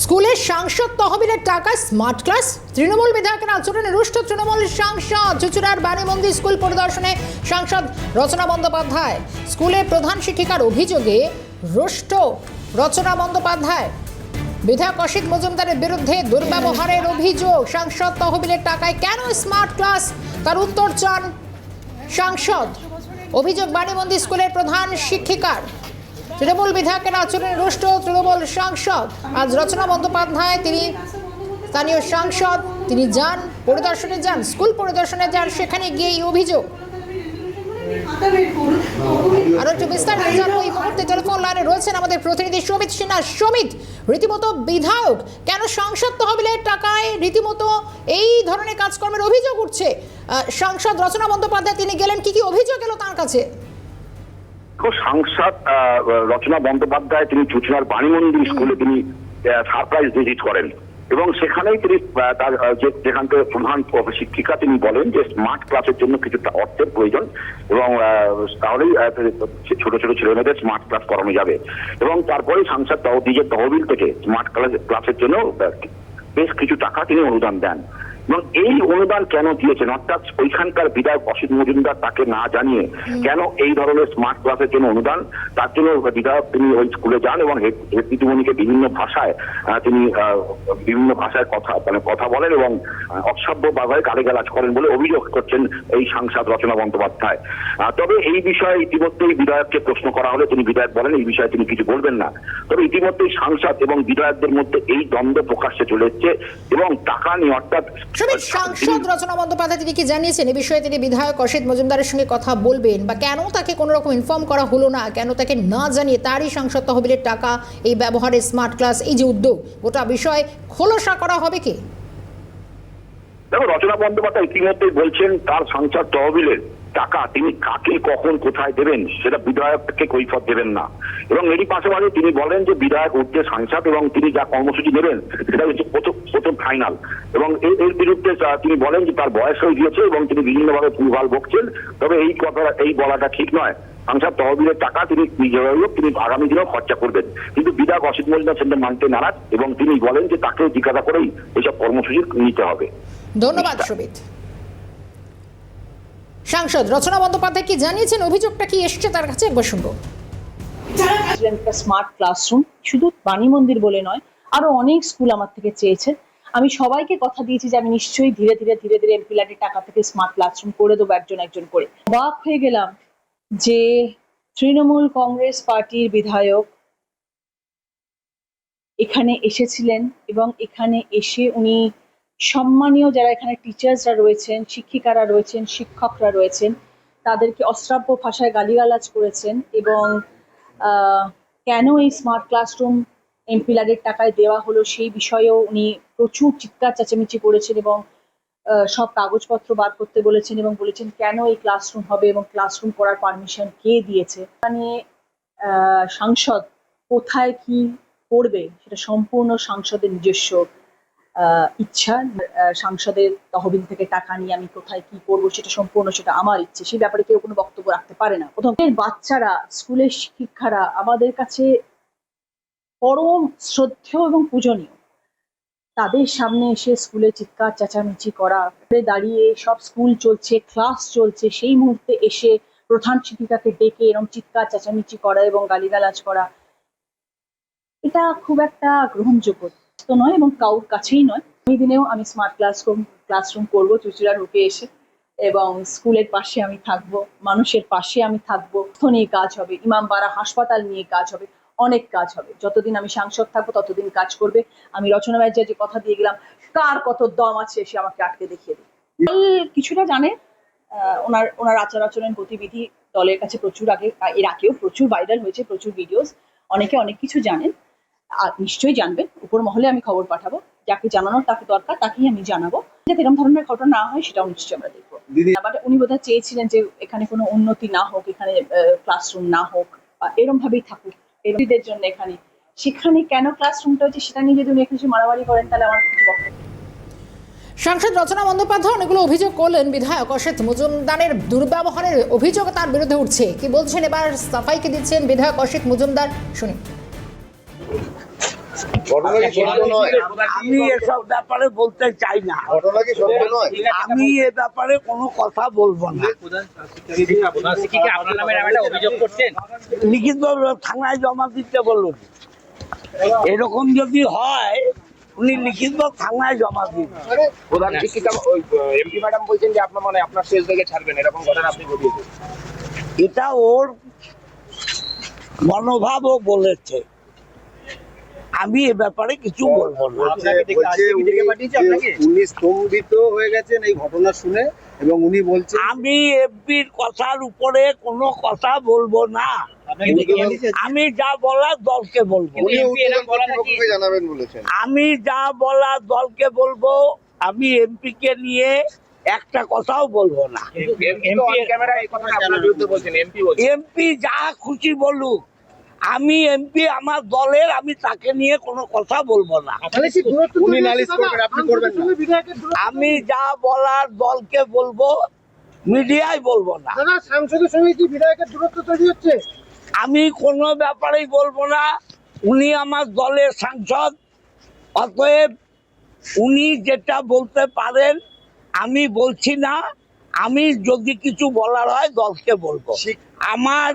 স্কুলের সাংসদ তহবিলের টাকায় স্মার্ট ক্লাস, তৃণমূল বিধায়কের আচরণে রুষ্ট তৃণমূল সাংসদ। চুচুড়ার বাণীমন্দির স্কুল পরিদর্শনে সাংসদ রচনা বন্দ্যোপাধ্যায়। স্কুলে প্রধান শিক্ষিকার অভিযোগে রুষ্ট রচনা বন্দ্যোপাধ্যায়। বিধায়ক অসিত মজুমদারের বিরুদ্ধে দুর্ব্যবহারের অভিযোগ। সাংসদ তহবিলের টাকায় কেন স্মার্ট ক্লাস, তার উত্তর চান সাংসদ। অভিযোগ বাণীমন্দির স্কুলের প্রধান শিক্ষিকার। তৃণমূল বিধায়কের আচরণে রুষ্ট তৃণমূল সাংসদ। আজ রচনা বন্দ্যোপাধ্যায়, তিনি স্থানীয় সাংসদ, তিনি যান পরিদর্শনে, যান স্কুল পরিদর্শনে যান, সেখানে গিয়ে এই অভিযোগ। আরো একটু বিস্তারিত জানবো। এই মুহূর্তে টেলিফোন লাইনে রয়েছেন আমাদের প্রতিনিধি সমিত সিনহা। সমিত, রীতিমতো বিধায়ক কেন সাংসদ তহবিলের টাকায় রীতিমতো এই ধরনের কাজকর্মের অভিযোগ উঠছে? সাংসদ রচনা বন্দ্যোপাধ্যায় তিনি গেলেন, কি কি অভিযোগ এলো তার কাছে? সাংসদ রচনা বন্দ্যোপাধ্যায় তিনি চুচুড়ার বাণীমন্দির স্কুলে তিনি সারপ্রাইজ ভিজিট করেন এবং সেখানেই তিনি তার যেখান থেকে প্রধান শিক্ষিকা তিনি বলেন যে স্মার্ট ক্লাসের জন্য কিছুটা অর্থের প্রয়োজন এবং তাহলেই ছোট ছোট ছেলেমেয়েদের স্মার্ট ক্লাস করানো যাবে। এবং তারপরে সাংসদ নিজের তহবিল থেকে স্মার্ট ক্লাসের জন্য বেশ কিছু টাকা তিনি অনুদান দেন। এবং এই অনুদান কেন দিয়েছেন, অর্থাৎ ওইখানকার বিধায়ক অসিত মজুমদার তাকে না জানিয়ে কেন এই ধরনের স্মার্ট ক্লাসের জন্য অনুদান, তার জন্য বিধায়ক তিনি ওই স্কুলে যান এবং হেড দিদিমণিকে বিভিন্ন ভাষায় কথা বলেন এবং অসভ্য ভাবে গালিগালাজ করেন বলে অভিযোগ করছেন এই সাংসদ রচনা বন্দ্যোপাধ্যায়। তবে এই বিষয়ে ইতিমধ্যেই বিধায়ককে প্রশ্ন করা হলে তিনি বিধায়ক বলেন এই বিষয়ে তিনি কিছু বলবেন না। তবে ইতিমধ্যেই সাংসদ এবং বিধায়কদের মধ্যে এই দ্বন্দ্ব প্রকাশ্যে চলে এসছে এবং টাকা নিয়ে, অর্থাৎ সাংসদ রচনা বন্দ্যোপাধ্যায় তিনি কি জানিয়েছেন এই বিষয়ে তিনি বিধায়ক অসিত মজুমদারের সঙ্গে কথা বলবেন, বা কেন তাকে কোনো রকম ইনফর্ম করা হলো না, কেন তাকে না জানিয়ে তারই সাংসদ তহবিলের টাকা এই ব্যবহারে স্মার্ট ক্লাস, এই যে উদ্যোগ, গোটা বিষয় খোলসা করা হবে কি? দেখো, রচনা বন্দ্যোপাধ্যায় ইতিমধ্যেই বলছেন তার সাংসদ তহবিলের টাকা তিনি কাকে কখন কোথায় দেবেন সেটা বিধায়ককে কৈফিয়ত দেবেন না। এবং এরই পাশাপাশি তিনি বলেন যে বিধায়ক উঠছে সাংসদ এবং তিনি যা কর্মসূচি নেবেন সেটা হচ্ছে প্রথম ফাইনাল। এবং এর বিরুদ্ধে তিনি বলেন যে তার বয়স হয়ে গিয়েছে এবং তিনি বিভিন্নভাবে ভুলভাল বকছেন। তবে এই বলাটা ঠিক নয়। সাংসদ তহবিলের টাকা তিনি তিনি আগামী দিনেও খরচা করবেন, কিন্তু বিধায়ক অসিত মজুমদার সেটা মানতে নারাজ এবং তিনি বলেন যে তাকে জিজ্ঞাসা করেই এইসব কর্মসূচি নিতে হবে। ধন্যবাদ সমিত। সাংসদ রচনা বন্দ্যোপাধ্যায় কি জানিয়েছেন, অভিযোগটা কি এসছে তার কাছে, একবার শুনবো। স্মার্ট ক্লাসরুম শুধু বাণীমন্দির বলে নয়, আরো অনেক স্কুল আমার থেকে চেয়েছে। আমি সবাইকে কথা দিয়েছি যে আমি নিশ্চয়ই ধীরে ধীরে এমপি ল্যাডের টাকা থেকে স্মার্ট ক্লাসরুম করে দেবো একজন করে। অবাক হয়ে গেলাম যে তৃণমূল কংগ্রেস পার্টির বিধায়ক এখানে এসেছিলেন এবং এখানে এসে উনি সম্মানীয় যারা এখানে টিচার্সরা রয়েছেন, শিক্ষিকারা রয়েছেন, শিক্ষকরা রয়েছেন, তাদেরকে অশ্রাব্য ভাষায় গালিগালাজ করেছেন এবং কেন এই স্মার্ট ক্লাসরুম এমপি ল্যাডের টাকায় দেওয়া হলো সেই বিষয়েও উনি প্রচুর চিৎকার চেঁচামেচি করেছেন এবং সব কাগজপত্র বার করতে বলেছেন এবং বলেছেন কেন এই ক্লাসরুম হবে এবং ক্লাসরুম করার পারমিশন কে দিয়েছে। নিয়ে সাংসদ কোথায় কি করবে সেটা সম্পূর্ণ সাংসদের নিজস্ব ইচ্ছা। সাংসদের তহবিল থেকে টাকা নিয়ে আমি কোথায় কি করবো সেটা আমার ইচ্ছে, সেই ব্যাপারে কেউ কোনো বক্তব্য রাখতে পারে না। প্রথম বাচ্চারা, স্কুলের শিক্ষিকারা আমাদের কাছে পরম শ্রদ্ধেয় এবং পূজনীয়। তাদের সামনে এসে স্কুলে চিৎকার চেঁচামেচি করা, দাঁড়িয়ে সব স্কুল চলছে, ক্লাস চলছে, সেই মুহূর্তে এসে প্রধান শিক্ষিকাকে ডেকে এরকম চিৎকার চেঁচামেচি করা এবং গালিগালাজ করা, এটা খুব একটা গ্রহণযোগ্য তো নয় এবং কারোর কাছেই নয়। এই দিনেও আমি স্মার্ট ক্লাসরুম করবো চুচুড়ার রূপে এসে এবং স্কুলের পাশে আমি থাকবো, মানুষের পাশে আমি থাকবো। নিয়ে কাজ হবে, ইমামবাড়া হাসপাতাল নিয়ে কাজ হবে, অনেক কাজ হবে। যতদিন আমি সাংসদ থাকবো ততদিন কাজ করবে। আমি রচনা ব্যানার্জি যে কথা দিয়ে গেলাম, কার কত দম আছে সে আমাকে আটকে দেখিয়ে দিই। কিছুটা জানে ওনার আচার গতিবিধি দলের কাছে প্রচুর এর আগেও প্রচুর ভাইরাল হয়েছে, প্রচুর ভিডিওস, অনেকে অনেক কিছু জানেন, আর নিশ্চয়ই জানবেন। উপর মহলে আমি খবর পাঠাবো, যাকে জানানোর তাকে দরকার তাকেই আমি জানাবো। যাতে এরকম ধরনের ঘটনা না হয় সেটাও নিশ্চয়ই আমরা দেখবো। উনি বোধহয় চেয়েছিলেন যে এখানে কোনো উন্নতি না হোক, এখানে ক্লাসরুম না হোক, এরকম ভাবেই থাকুক এদের জন্য। সেখানে কেন ক্লাসরুমটা হচ্ছে সেটা নিয়ে যদি উনি এখানে মারামারি করেন তাহলে আমার কিছু বক্তব্য। সাংসদ রচনা বন্দ্যোপাধ্যায় অনেকগুলো অভিযোগ করলেন, বিধায়ক অসিত মজুমদারের দুর্ব্যবহারের অভিযোগ তার বিরুদ্ধে উঠছে। কি বলছেন এবার সাফাইকে দিচ্ছেন বিধায়ক অসিত মজুমদার, শুনি। ঘটনা কি সত্য নয়? আমি এসব ব্যাপারে বলতে চাই না। ঘটনা কি সত্য নয়? আমি এ ব্যাপারে কোনো কথা বলবো না। লিখিত থানায় জমা দিতে বলুন। এরকম যদি হয় উনি লিখিত থানায় জমা দিন। প্রধান শিক্ষিকা এমপি ম্যাডাম বলছেন যে আপনার মানে আপনার শেষ দেখে ছাড়বেন, এরকম ঘটনা আপনি ঘটিয়েছেন। এটা ওর মনোভাবও বলেছে, আমি এ ব্যাপারে কিছু বলবো না। উনি স্তম্ভিত হয়ে গেছেন এই ঘটনা শুনে এবং উনি বলছেন আমি এমপির কথার উপরে কোনো কথা বলবো না। আমি যা বলার দলকে বলবো। উনি ঊর্ধ্বতন কর্তৃপক্ষকে জানাবেন বলেছেন। আমি যা বলার দলকে বলবো। আমি এমপি কে নিয়ে একটা কথাও বলবো না। এমপি যা খুশি বলুক, আমি এমপি আমার দলের, আমি তাকে নিয়ে কোনো কথা বলবো না। উনি নালিশ করবেন, আপনি করবেন না? আমি যা বলার দলকে বলবো, মিডিয়ায় বলবো না। সাংসদের সঙ্গে কি বিধায়কের দূরত্ব তৈরি হচ্ছে? আমি কোনো ব্যাপারেই বলবো না। উনি আমার দলের সাংসদ, অতএব উনি যেটা বলতে পারেন আমি বলছি না। আমি যদি কিছু বলার হয় দলকে বলবো। আমার